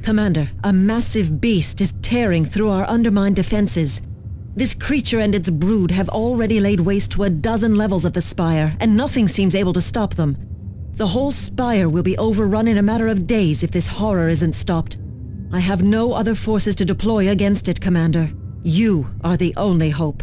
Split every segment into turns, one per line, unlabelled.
Commander, a massive beast is tearing through our undermined defenses. This creature and its brood have already laid waste to a dozen levels of the spire, and nothing seems able to stop them. The whole spire will be overrun in a matter of days if this horror isn't stopped. I have no other forces to deploy against it, Commander. You are the only hope.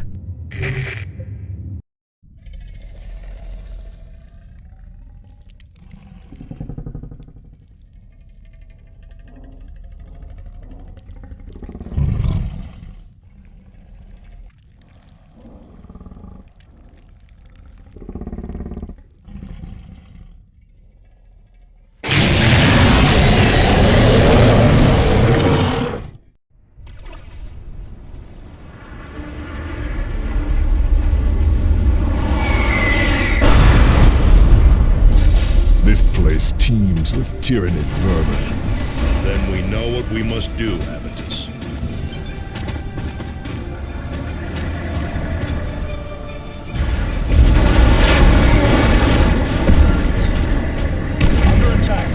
This place teems with tyrannid vermin.
Then we know what we must do, Aventus.
Under attack.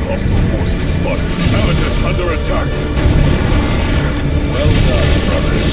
Hostile forces spotted. Aventus under attack.
Well done, brothers.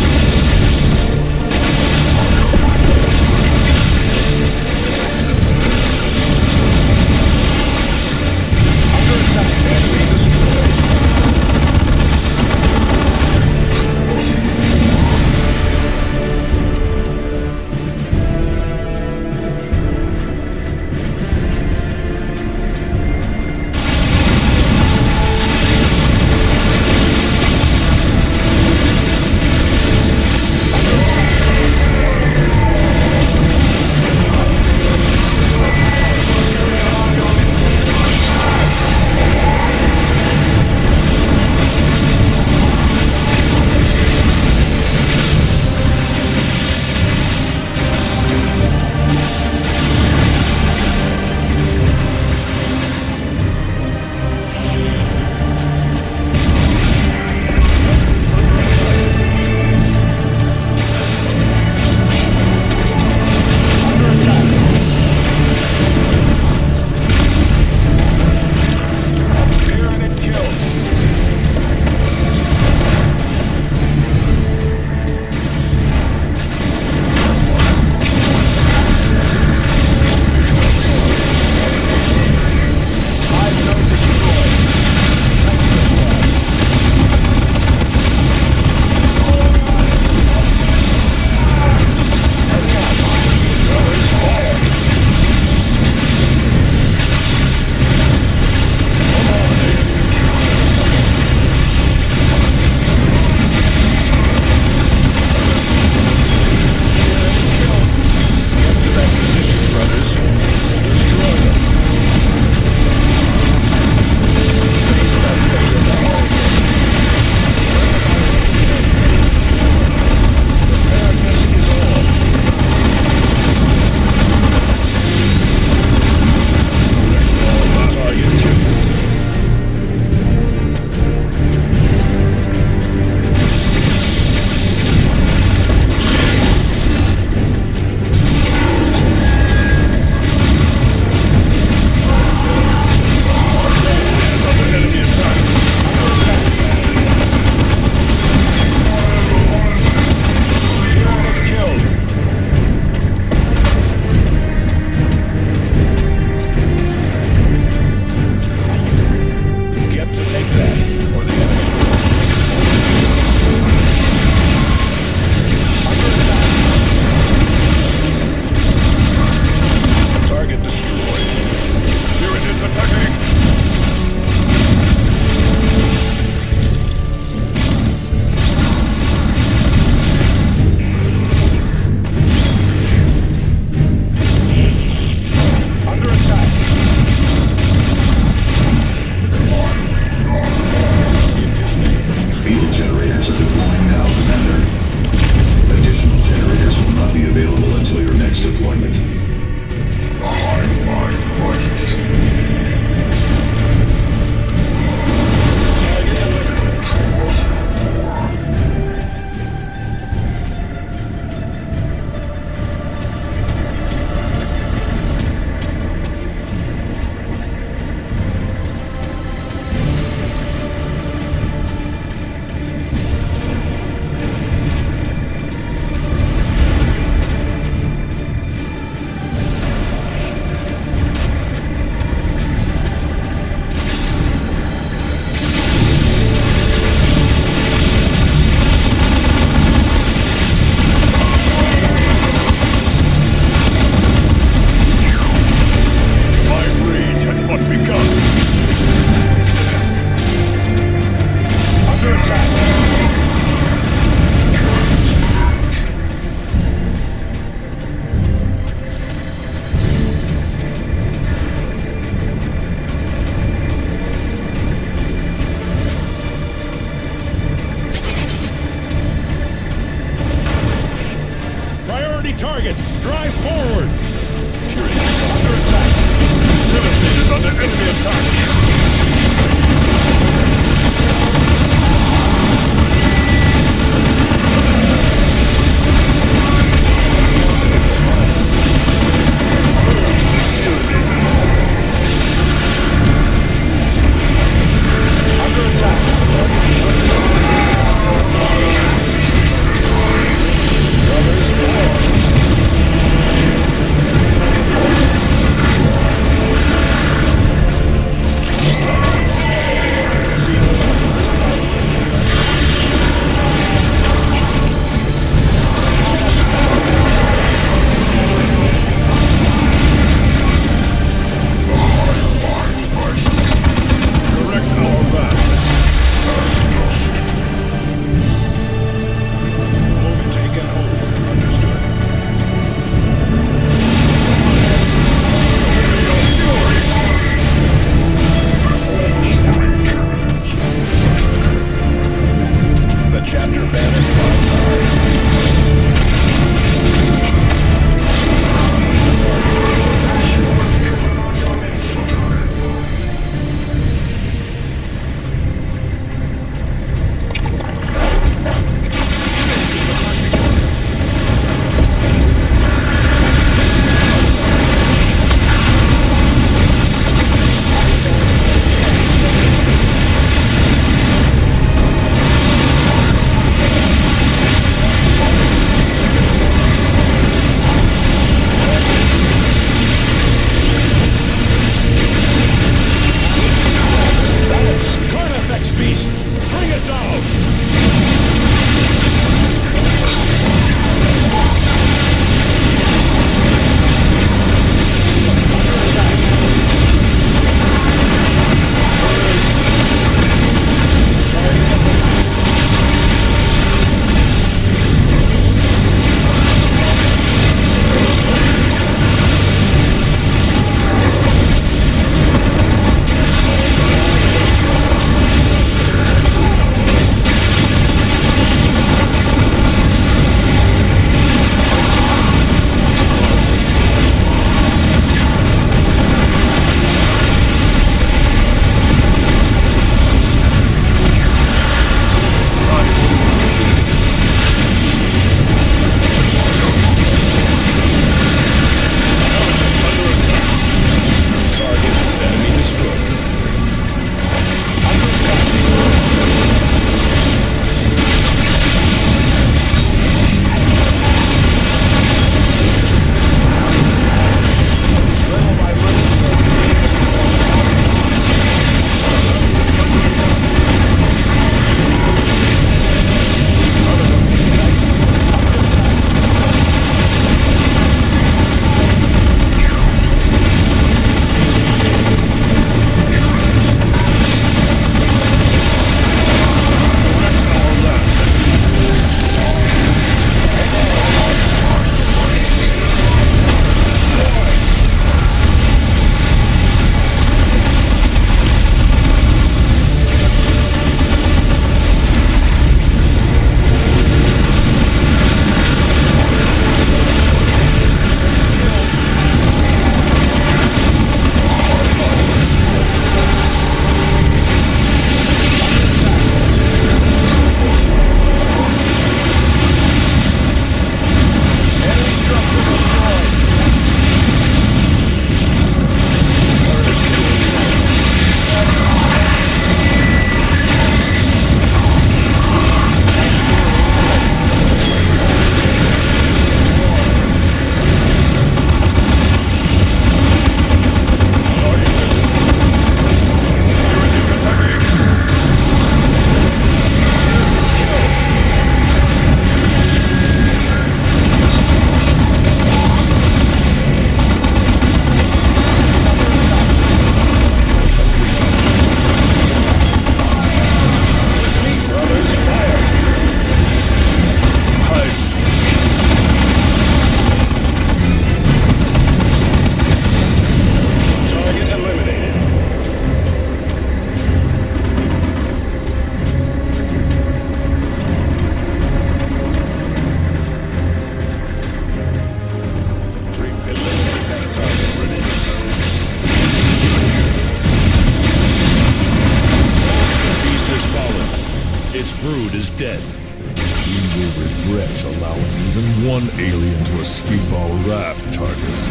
regret allowing even one alien to escape our wrath, Targus.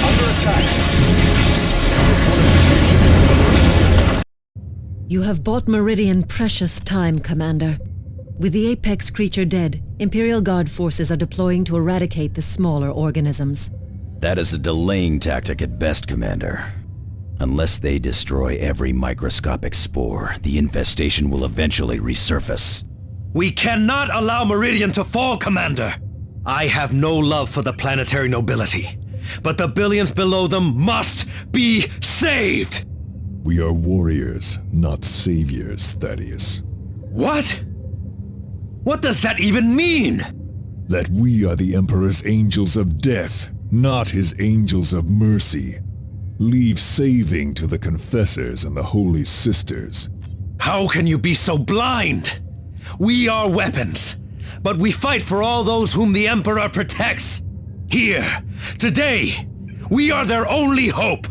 Under attack!
You have bought Meridian precious time, Commander. With the apex creature dead, Imperial Guard forces are deploying to eradicate the smaller organisms.
That is a delaying tactic at best, Commander. Unless they destroy every microscopic spore, the infestation will eventually resurface.
We cannot allow Meridian to fall, Commander! I have no love for the planetary nobility, but the billions below them must be saved!
We are warriors, not saviors, Thaddeus.
What? What does that even mean?
That we are the Emperor's angels of death, not his angels of mercy. Leave saving to the confessors and the holy sisters.
How can you be so blind? We are weapons, but we fight for all those whom the Emperor protects. Here, today, we are their only hope.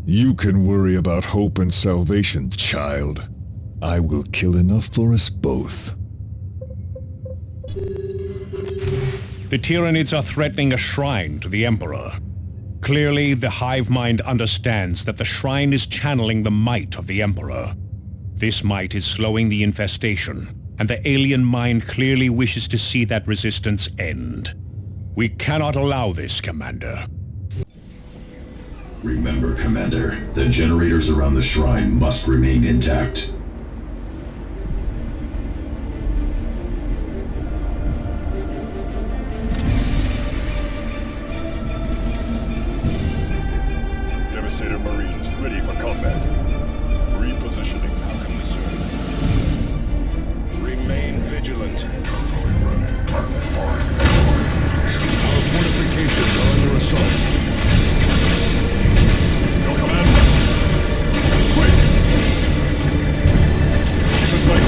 You can worry about hope and salvation, child. I will kill enough for us both.
The Tyranids are threatening a shrine to the Emperor. Clearly, the hive mind understands that the shrine is channeling the might of the Emperor. This might is slowing the infestation, and the alien mind clearly wishes to see that resistance end. We cannot allow this, Commander.
Remember, Commander, the generators around the shrine must remain intact.
Devastator Marines ready for combat. Repositioning. How can we serve?
Remain vigilant.
Our fortifications are under assault. Your command. Quick! Keep it tight.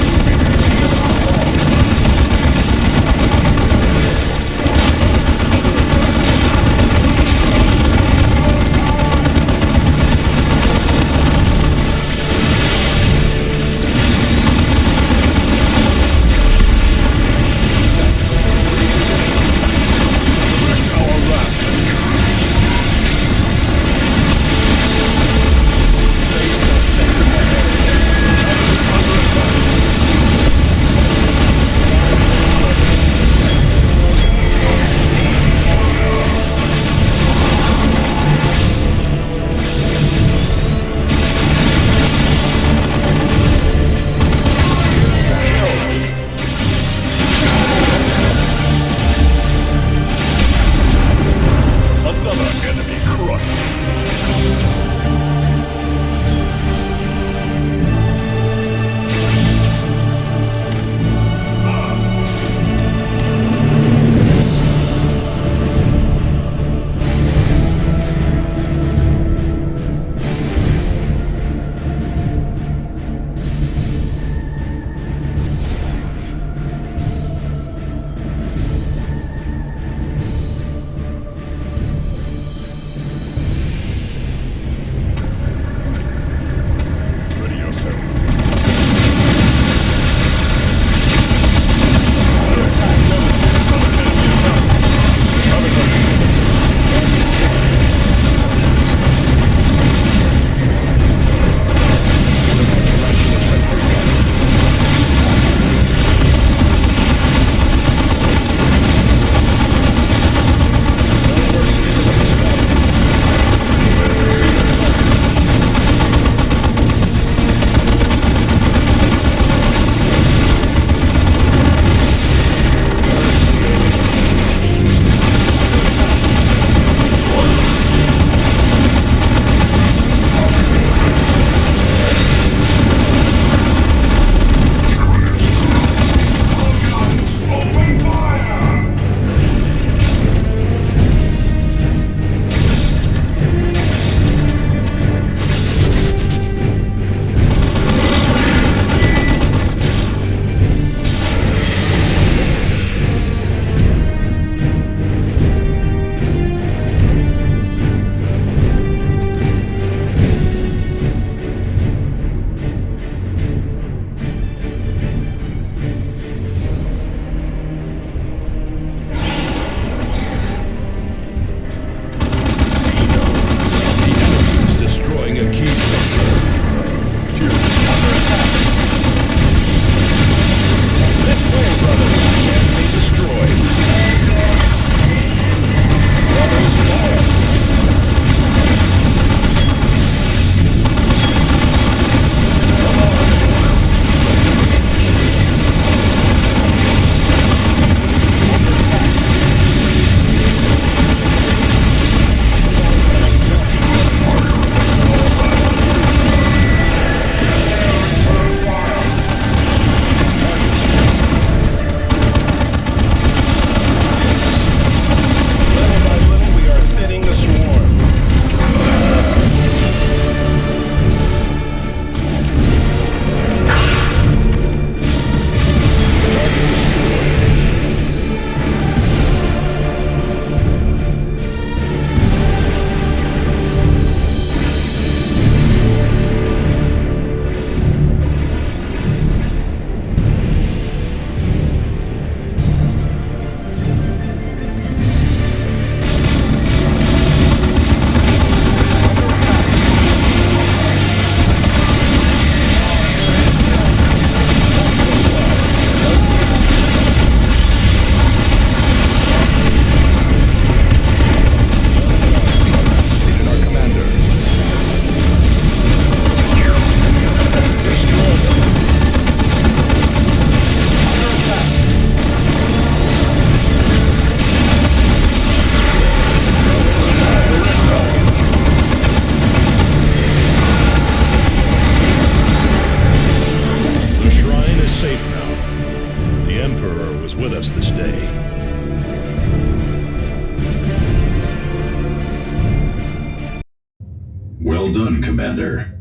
Well done, Commander.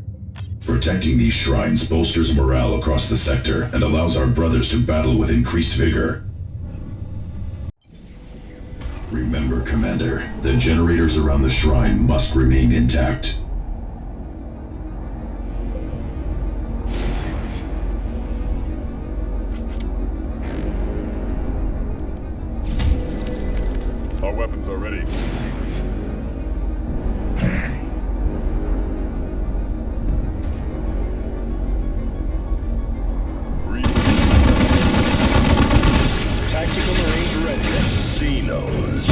Protecting these shrines bolsters morale across the sector and allows our brothers to battle with increased vigor. Remember, Commander, the generators around the shrine must remain intact.
Our weapons are ready.
Tactical Marines ready. See knows.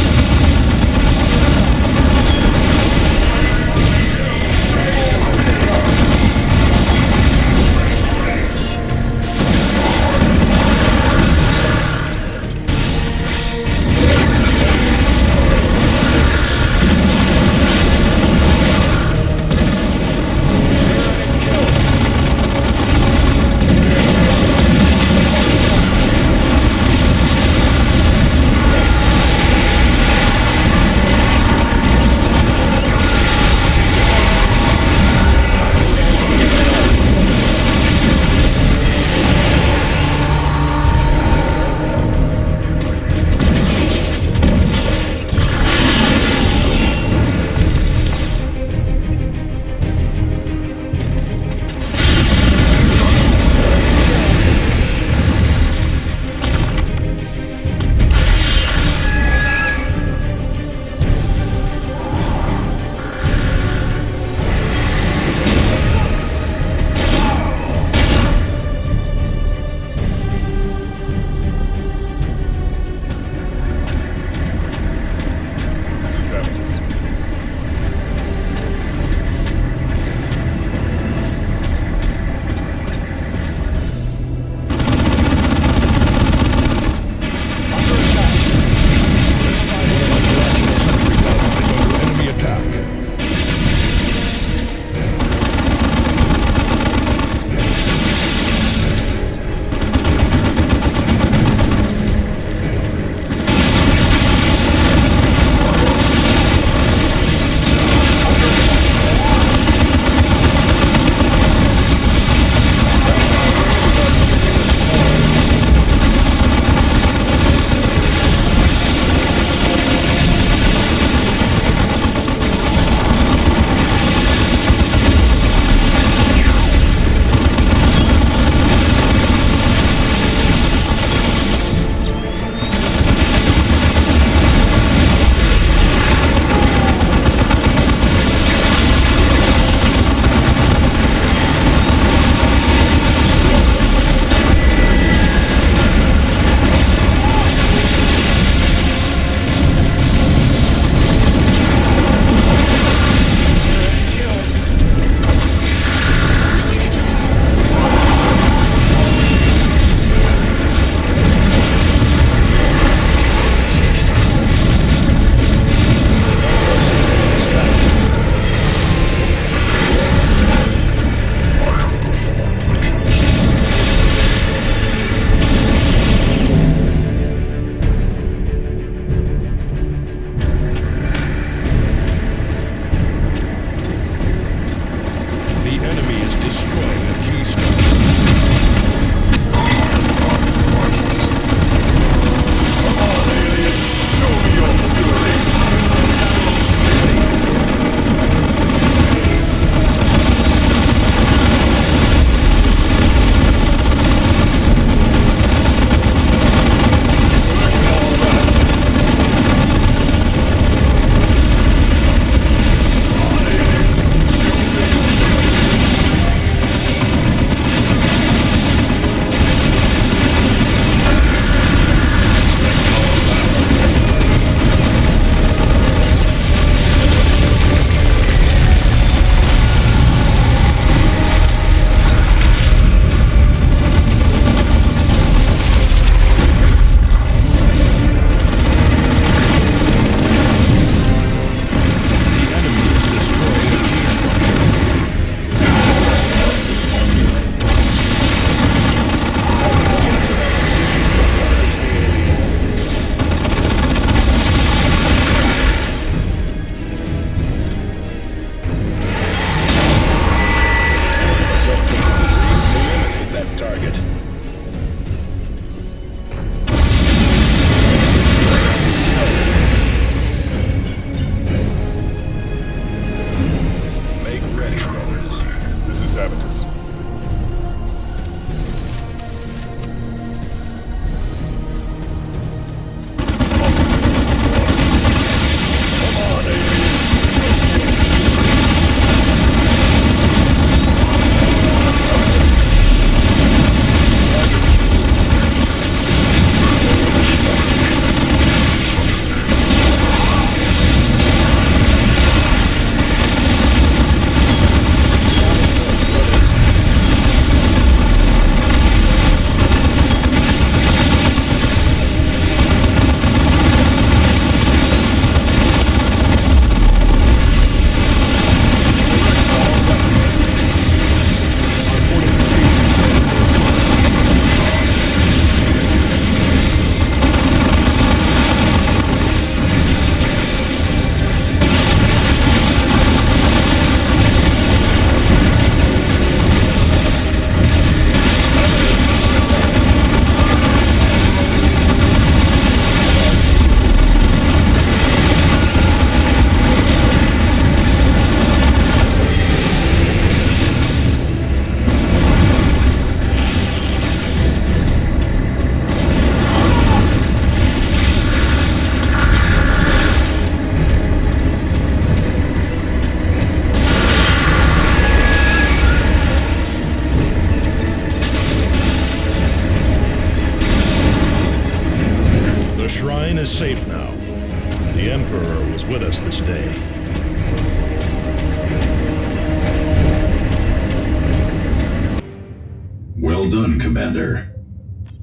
Commander.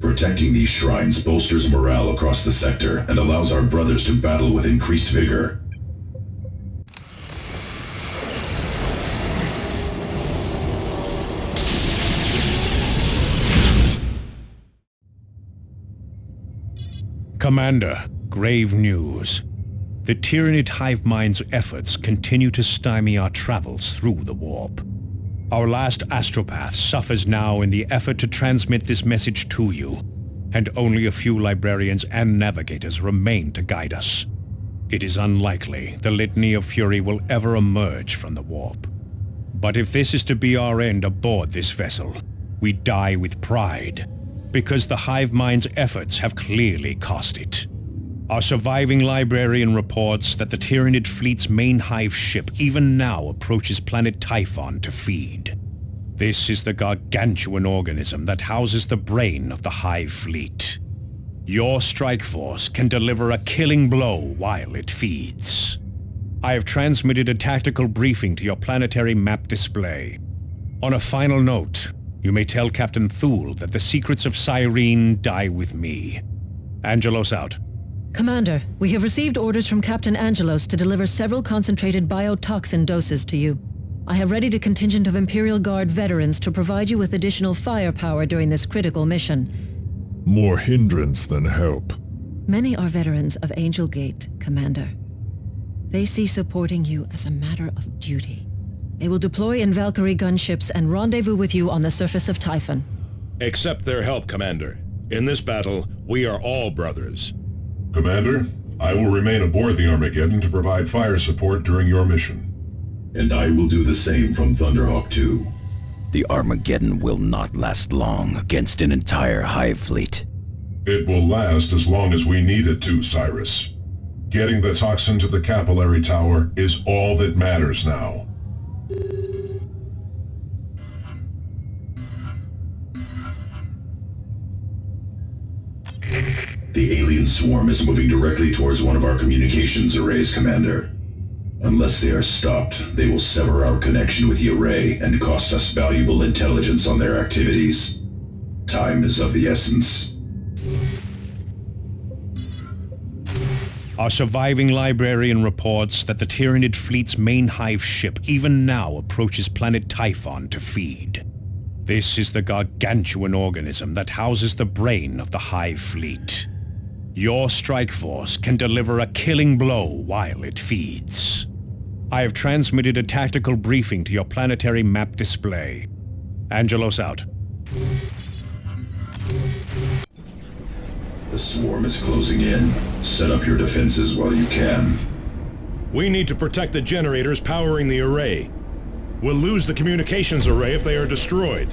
Protecting these shrines bolsters morale across the sector and allows our brothers to battle with increased vigor.
Commander, grave news. The Tyranid hive mind's efforts continue to stymie our travels through the warp. Our last astropath suffers now in the effort to transmit this message to you, and only a few librarians and navigators remain to guide us. It is unlikely the Litany of Fury will ever emerge from the warp. But if this is to be our end aboard this vessel, we die with pride, because the hive mind's efforts have clearly cost it. Our surviving librarian reports that the Tyranid fleet's main hive ship even now approaches planet Typhon to feed. This is the gargantuan organism that houses the brain of the hive fleet. Your strike force can deliver a killing blow while it feeds. I have transmitted a tactical briefing to your planetary map display. On a final note, you may tell Captain Thule that the secrets of Cyrene die with me. Angelos out.
Commander, we have received orders from Captain Angelos to deliver several concentrated biotoxin doses to you. I have readied a contingent of Imperial Guard veterans to provide you with additional firepower during this critical mission.
More hindrance than help.
Many are veterans of Angel Gate, Commander. They see supporting you as a matter of duty. They will deploy in Valkyrie gunships and rendezvous with you on the surface of Typhon.
Accept their help, Commander. In this battle, we are all brothers.
Commander, I will remain aboard the Armageddon to provide fire support during your mission.
And I will do the same from Thunderhawk 2.
The Armageddon will not last long against an entire hive fleet.
It will last as long as we need it to, Cyrus. Getting the toxin to the capillary tower is all that matters now.
The alien swarm is moving directly towards one of our communications arrays, Commander. Unless they are stopped, they will sever our connection with the array and cost us valuable intelligence on their activities. Time is of the essence.
Our surviving librarian reports that the Tyranid fleet's main hive ship even now approaches planet Typhon to feed. This is the gargantuan organism that houses the brain of the hive fleet. Your strike force can deliver a killing blow while it feeds. I have transmitted a tactical briefing to your planetary map display. Angelos out.
The swarm is closing in. Set up your defenses while you can.
We need to protect the generators powering the array. We'll lose the communications array if they are destroyed.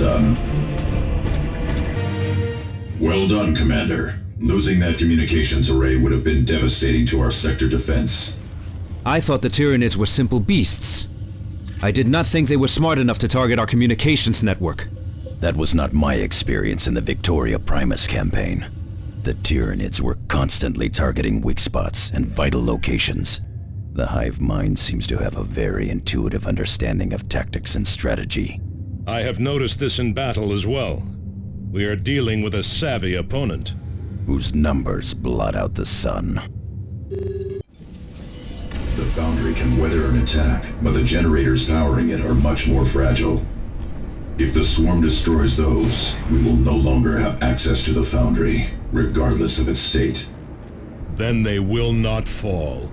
done. Well done, Commander. Losing that communications array would have been devastating to our sector defense.
I thought the Tyranids were simple beasts. I did not think they were smart enough to target our communications network.
That was not my experience in the Victoria Primus campaign. The Tyranids were constantly targeting weak spots and vital locations. The hive mind seems to have a very intuitive understanding of tactics and strategy.
I have noticed this in battle as well. We are dealing with a savvy opponent.
Whose numbers blot out the sun.
The Foundry can weather an attack, but the generators powering it are much more fragile. If the swarm destroys those, we will no longer have access to the Foundry, regardless of its state.
Then they will not fall.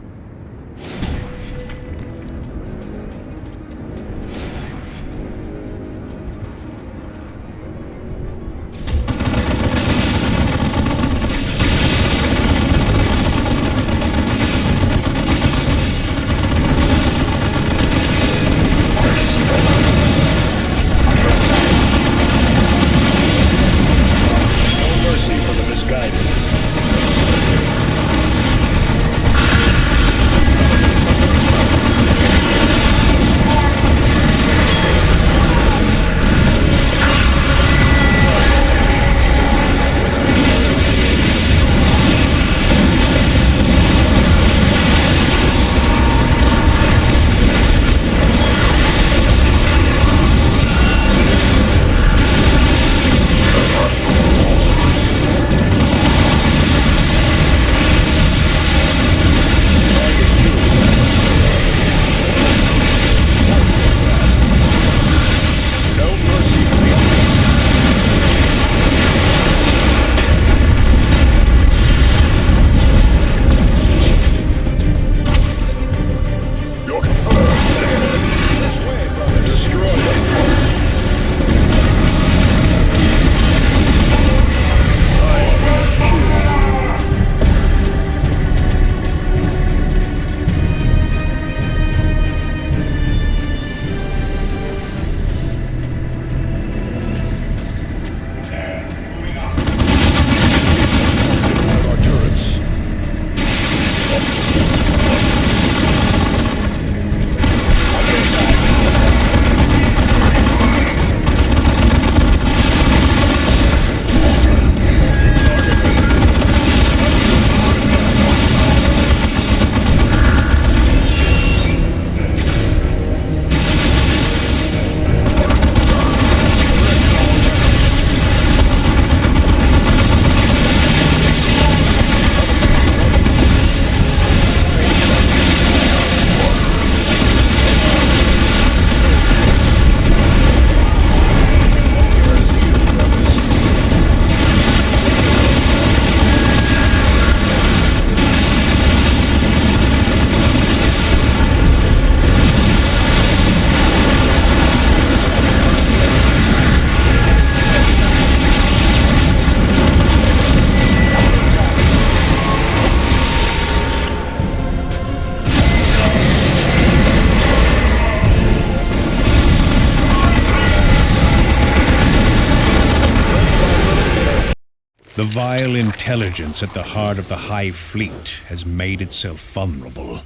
The vile intelligence at the heart of the Hive fleet has made itself vulnerable.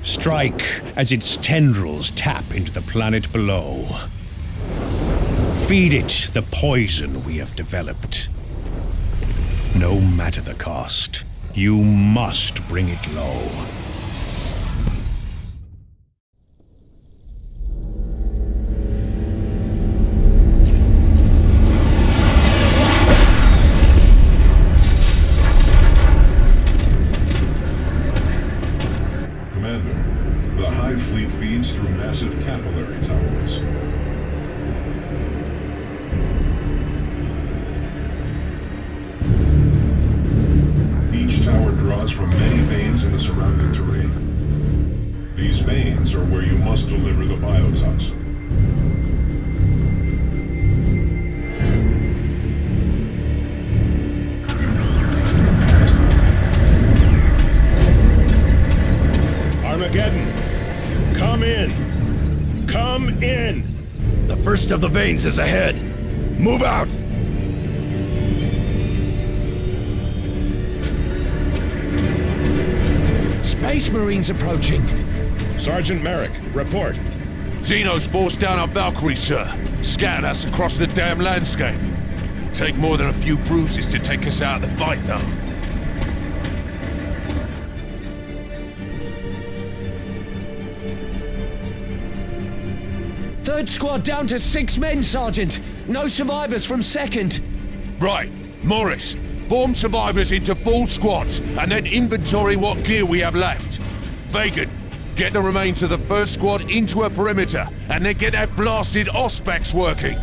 Strike as its tendrils tap into the planet below. Feed it the poison we have developed. No matter the cost, you must bring it low.
Through massive capillary towers. Each tower draws from many veins in the surrounding terrain. These veins are where you must deliver the biotoxin.
Armageddon! Come in! Come in!
The first of the veins is ahead. Move out!
Space Marines approaching.
Sergeant Merrick, report.
Xenos forced down our Valkyries, sir. Scattered us across the damn landscape. Take more than a few bruises to take us out of the fight, though.
Third squad down to 6 men, Sergeant. No survivors from second.
Right. Morris, form survivors into full squads, and then inventory what gear we have left. Vagan, get the remains of the first squad into a perimeter, and then get that blasted Auspex working.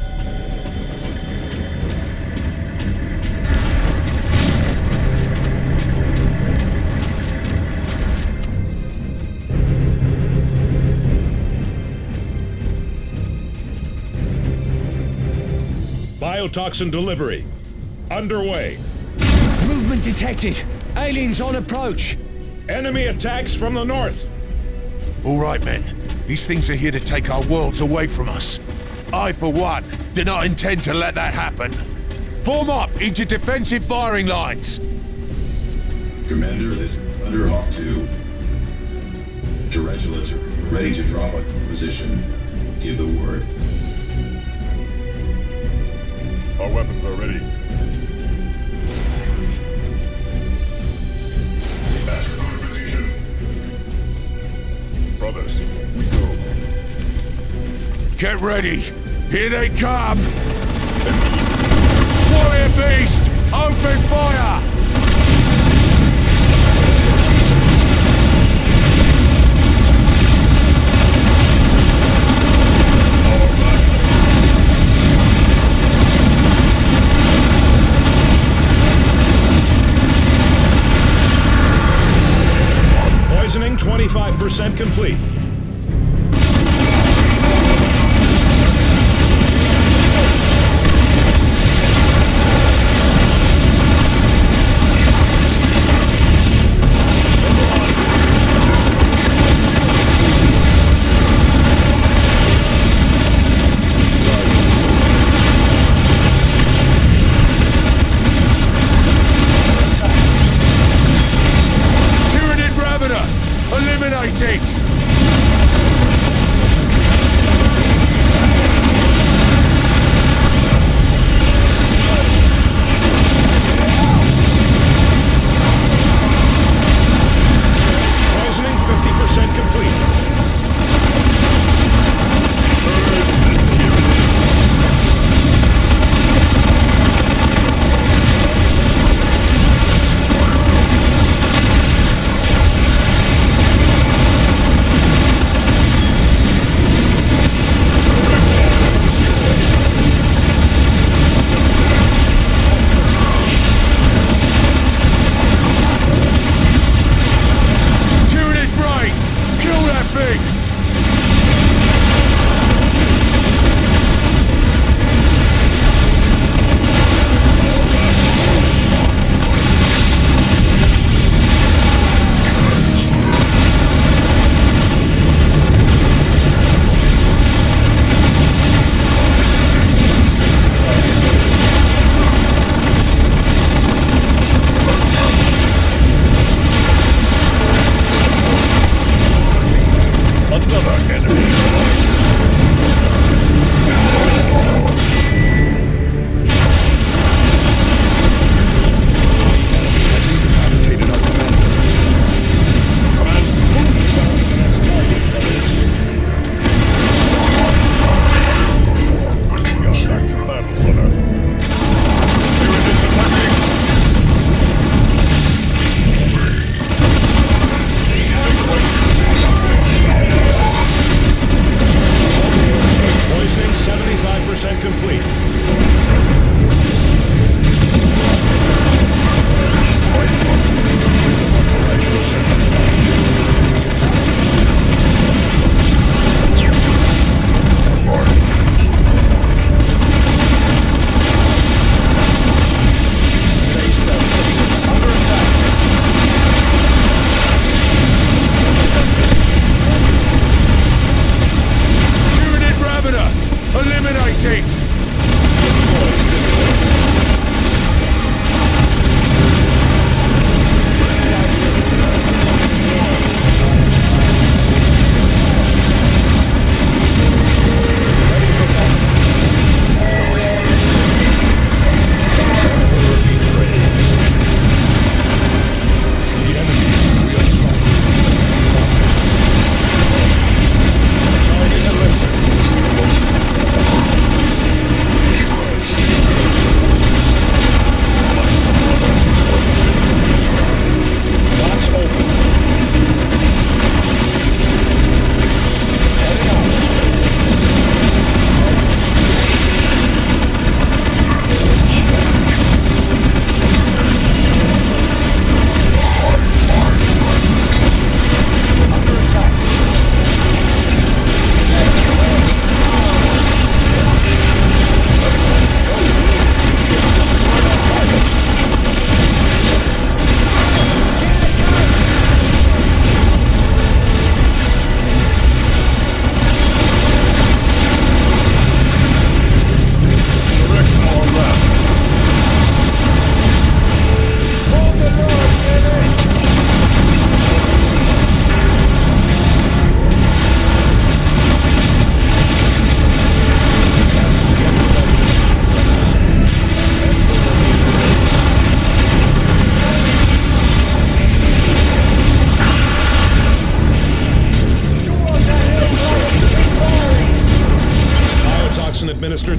Biotoxin delivery. Underway.
Movement detected. Aliens on approach.
Enemy attacks from the north.
All right, men. These things are here to take our worlds away from us. I, for one, do not intend to let that happen. Form up into defensive firing lines.
Commander, this is Thunder Hawk 2. Tarantulas are ready to drop on your position. Give the word.
Our weapons are ready. Master on position. Brothers, we go.
Get ready. Here they come. Warrior Beast, open fire!
Poisoning 25% complete.
Eliminate it!
Poisoning 50% complete.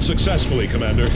successfully, Commander.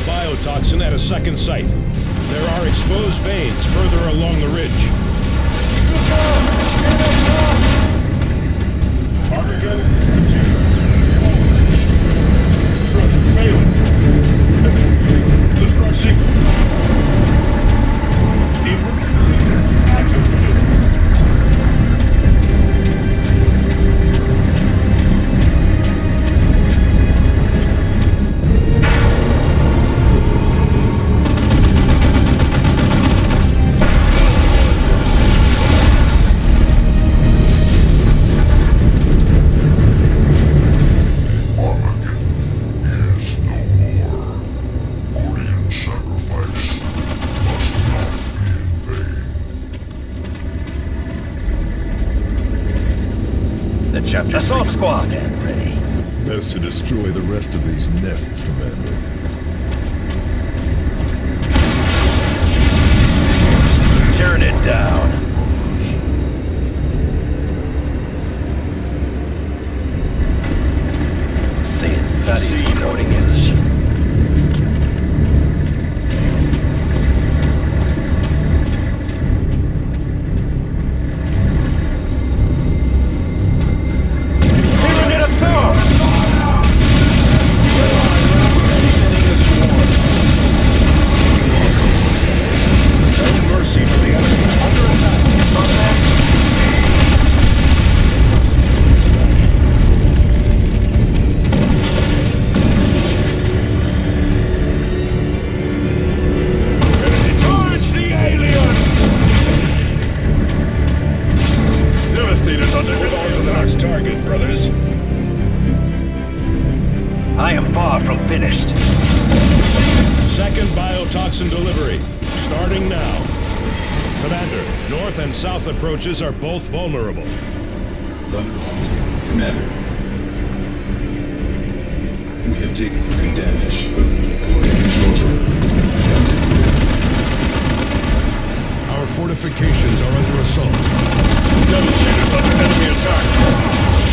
Biotoxin at a second site. There are exposed veins further along the ridge.
Armageddon, continue. Construction failing. Destruct sequence. Emergency activated.
Assault squad!
Stand ready.
Best to destroy the rest of these nests, Commander.
Turn it down.
Say it. That is the coding is.
I am far from finished.
Second biotoxin delivery, starting now. Commander, north and south approaches are both vulnerable.
Thunderbolt, Commander. We have taken 3 damage, but
Our fortifications are under assault.
Devastators under enemy attack.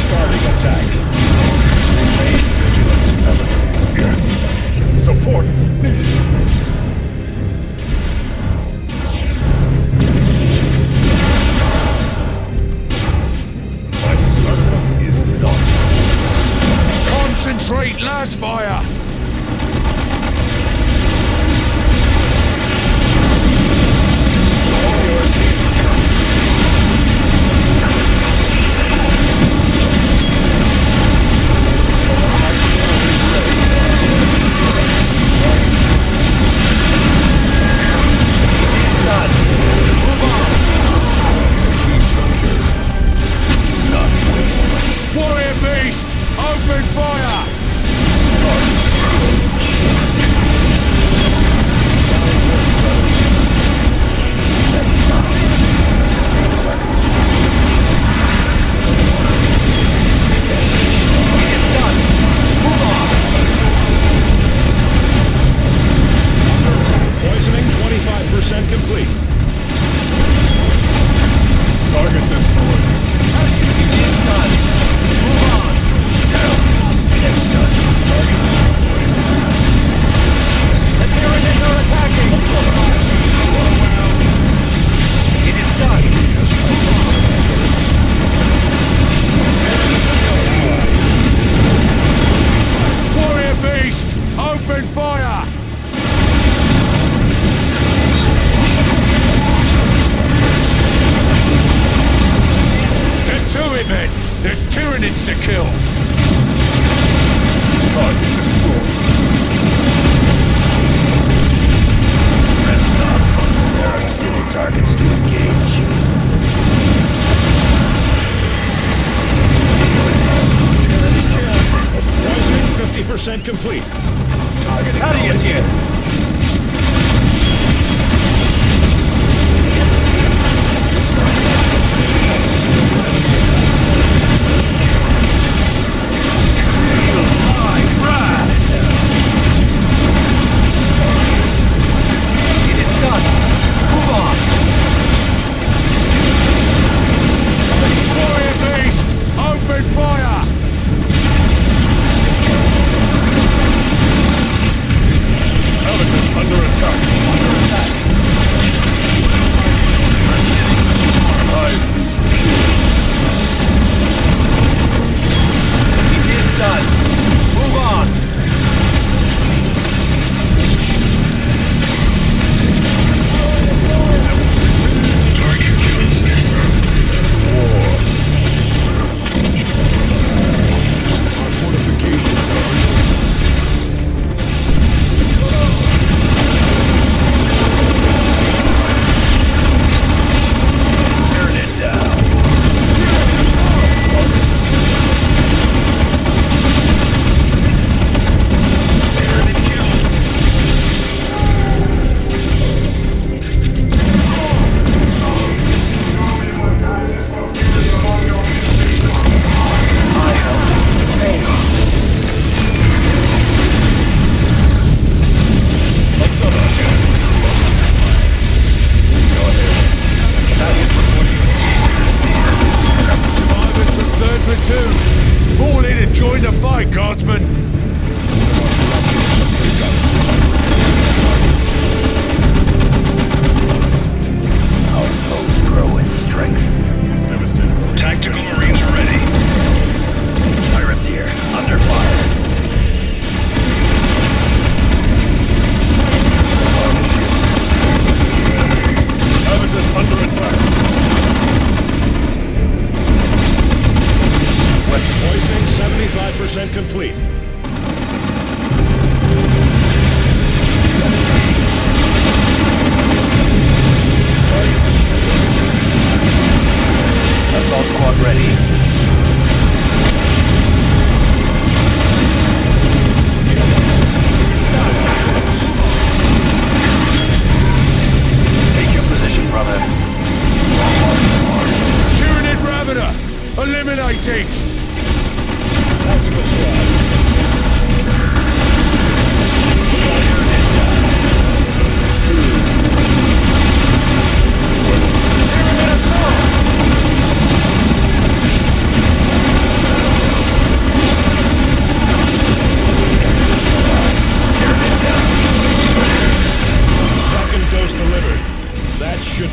Starting attack.
Remain vigilant, Here. Support me! My service is not.
Concentrate, Lasfire!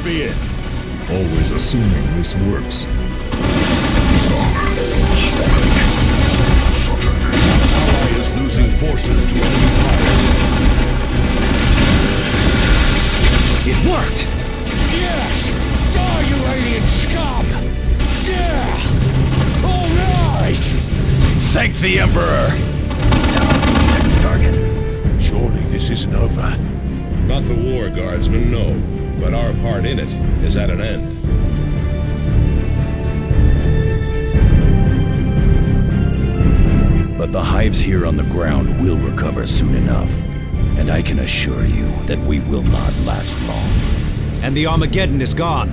be it.
Always assuming this works.
Ally is losing forces to enemy fire.
It worked!
Yes! Die, you alien scum! Yeah! All right!
Thank the Emperor! Next target.
Surely this isn't over. Not the war, Guardsman, no. But our part in it is at an end.
But the hives here on the ground will recover soon enough. And I can assure you that we will not last long.
And the Armageddon is gone.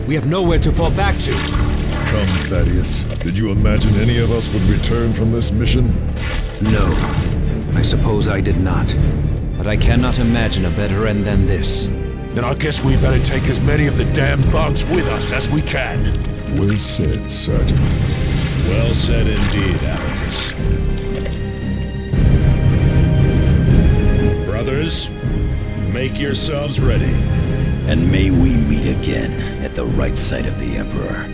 We have nowhere to fall back to.
Come, Thaddeus. Did you imagine any of us would return from this mission?
No. I suppose I did not. But I cannot imagine a better end than this.
Then I guess we better take as many of the damn bugs with us as we can.
Well said, Sergeant.
Well said indeed, Amatus. Brothers, make yourselves ready.
And may we meet again at the right side of the Emperor.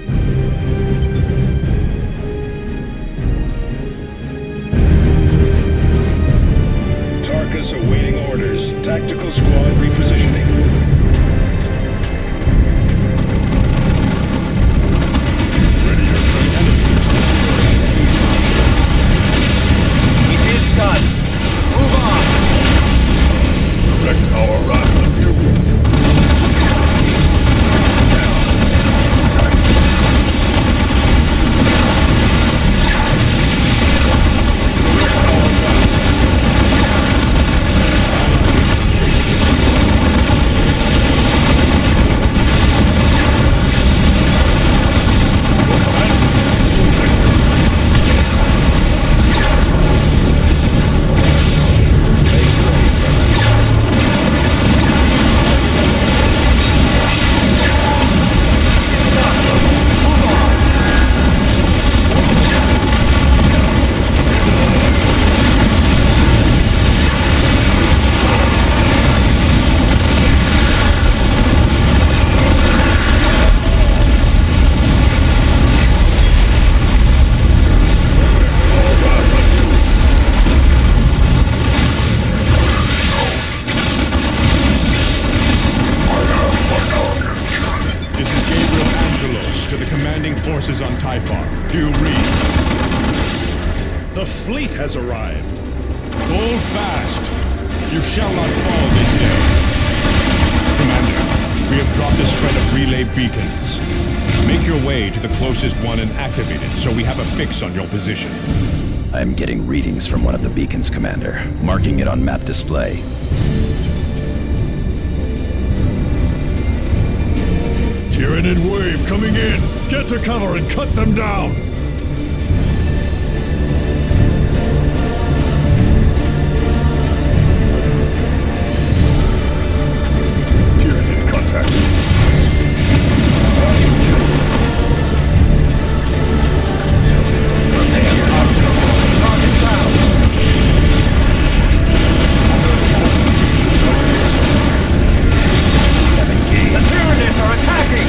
Tarkus awaiting orders. Tactical squad repositioning. Ready to see enemies.
It's done. Move on.
Direct our rifle of you. Forces on Typhon. Do you read? The fleet has arrived. Hold fast. You shall not fall this day. Commander, we have dropped a spread of relay beacons. Make your way to the closest one and activate it so we have a fix on your position.
I'm getting readings from one of the beacons, Commander. Marking it on map display.
Tyranid wave coming in! Get to cover and cut them down! Tyranid contact.
The Tyranids are attacking!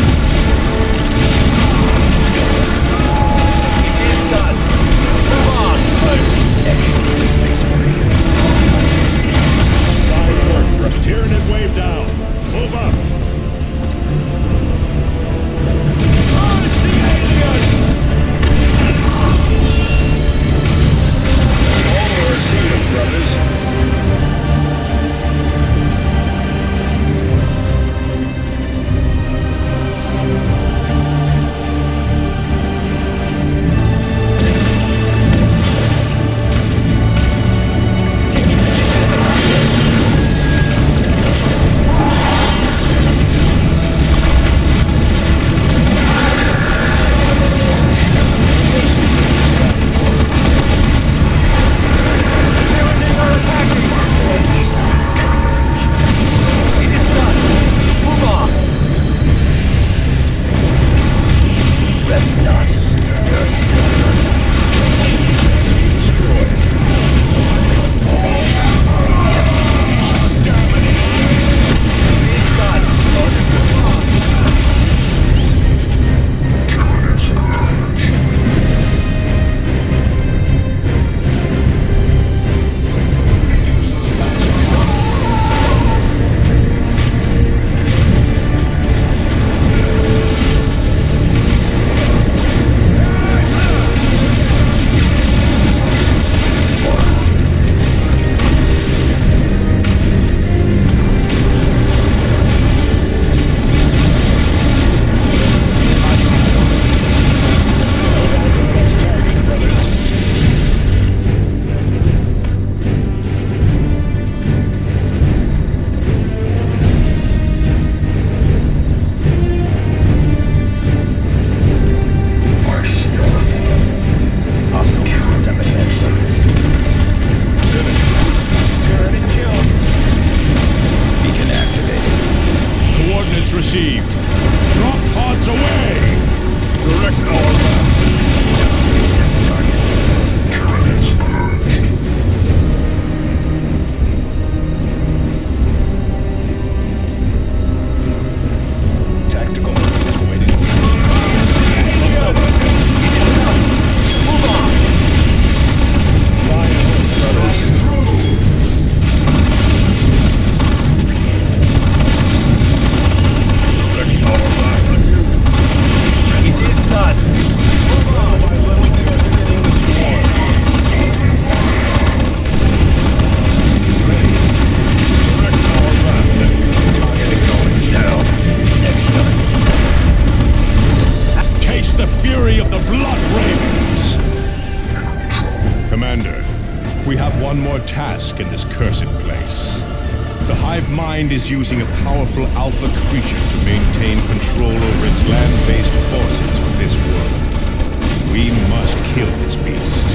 The hive mind is using a powerful alpha creature to maintain control over its land-based forces on this world. We must kill this beast.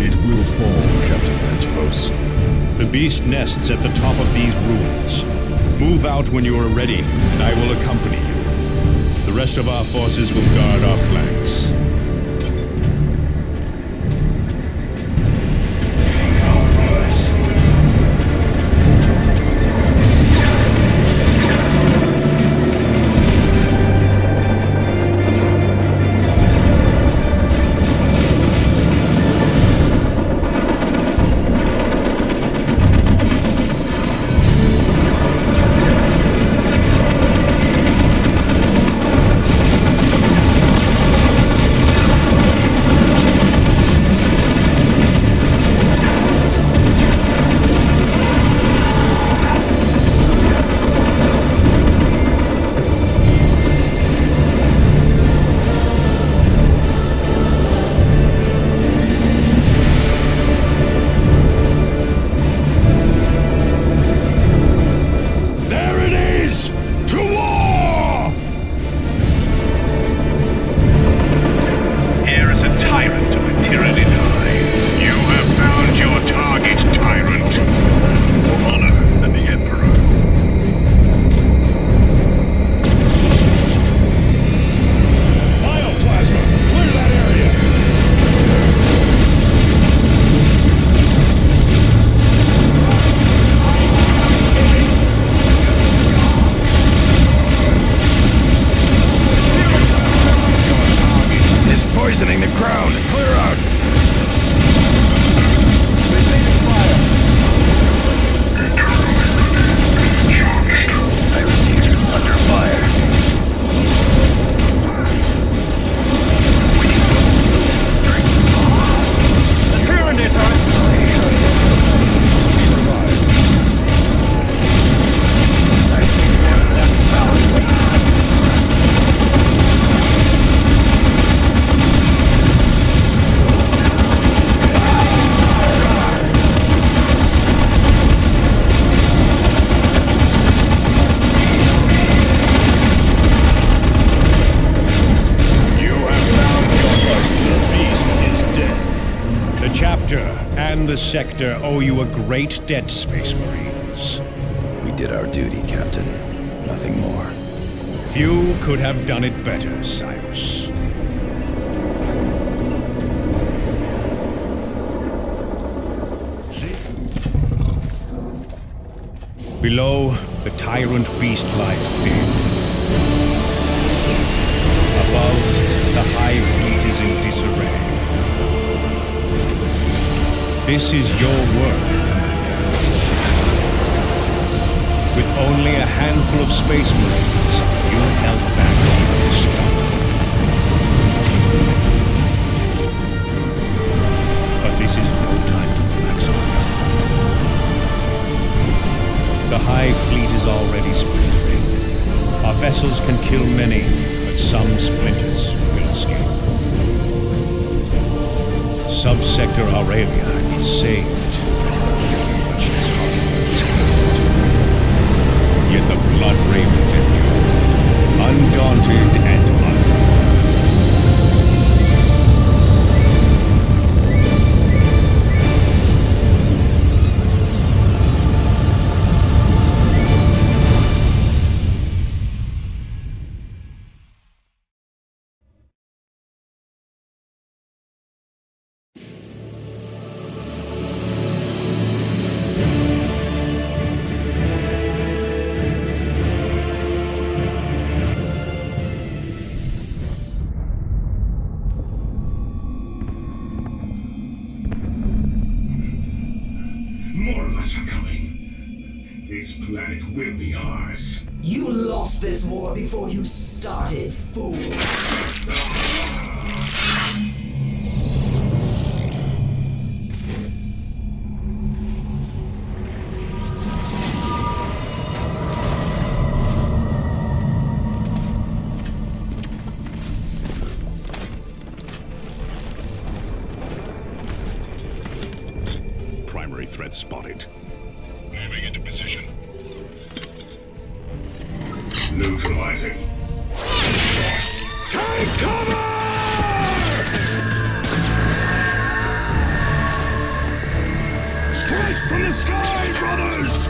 It will fall, Captain Angelos.
The beast nests at the top of these ruins. Move out when you are ready, and I will accompany you. The rest of our forces will guard our flanks. The sector owe you a great debt, Space Marines.
We did our duty, Captain. Nothing more.
Few could have done it better, Cyrus. Below, the tyrant beast lies dead. Above, the Hive fleet is in disarray. This is your work, Commander. With only a handful of Space Marines, you held back the storm. But this is no time to relax our guard. The Hive fleet is already splintering. Our vessels can kill many, but some splinters will escape. Subsector Aurelia is saved, but she's hardly unscathed. Yet the Blood Ravens endure, undaunted and unborn.
More of us are coming. This planet will be ours.
You lost this war before you started, fool.
Primary threat spotted.
Moving into position. Neutralizing.
Take cover! Strike from the sky, brothers!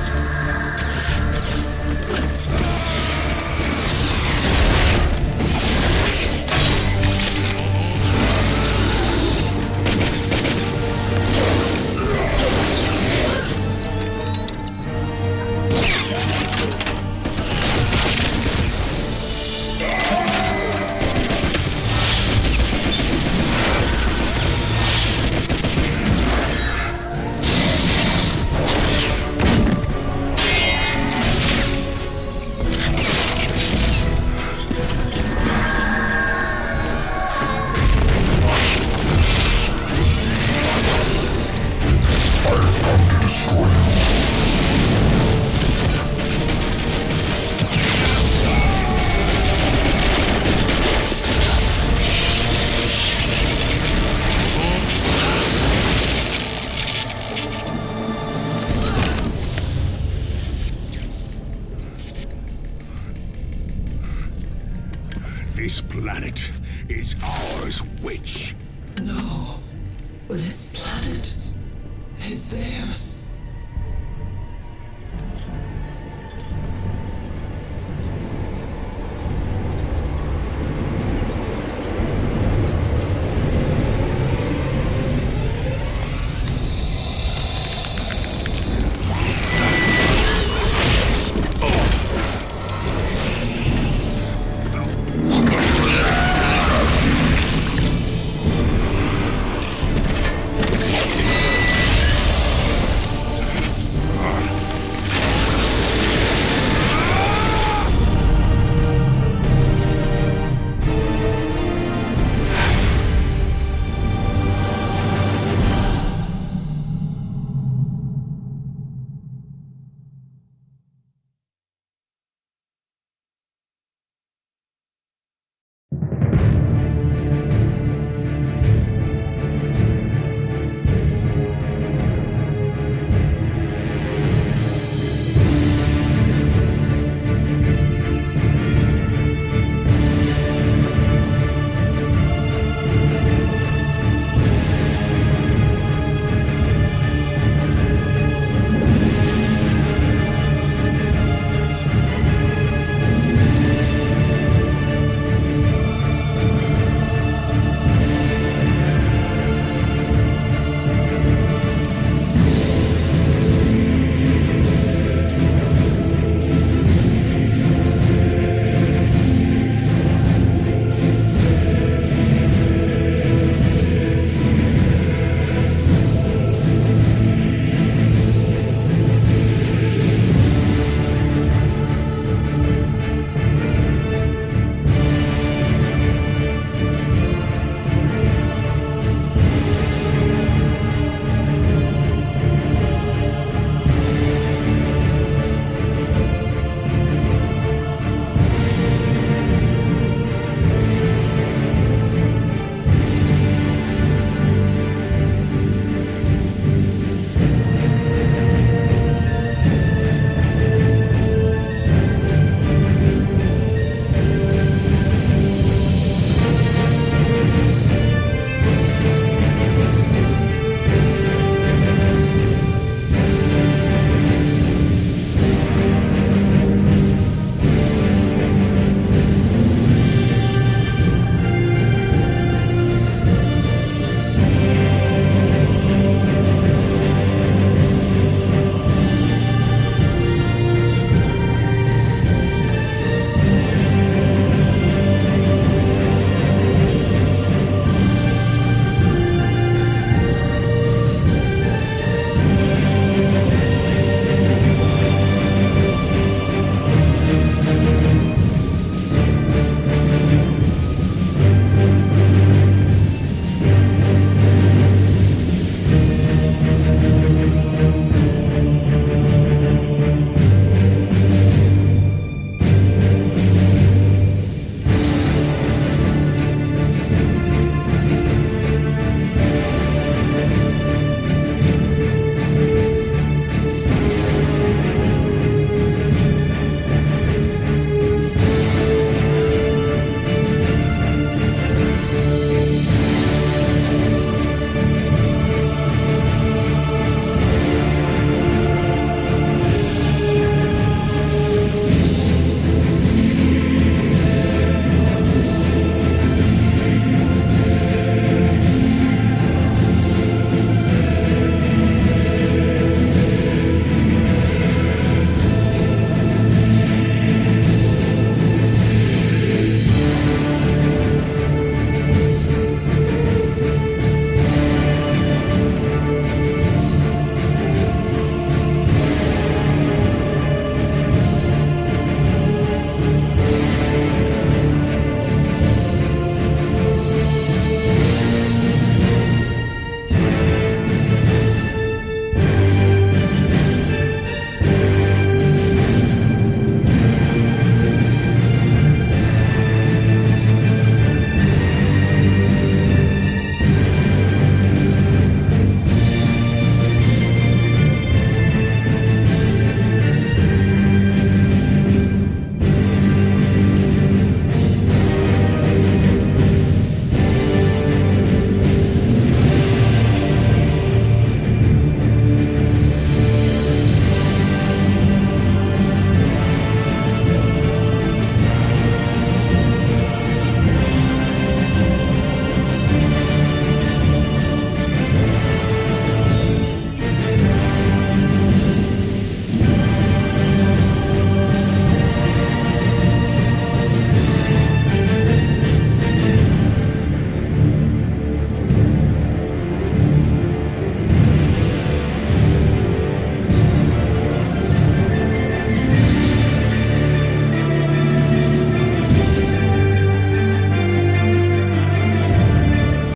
This planet is ours, witch.
No. This planet is theirs.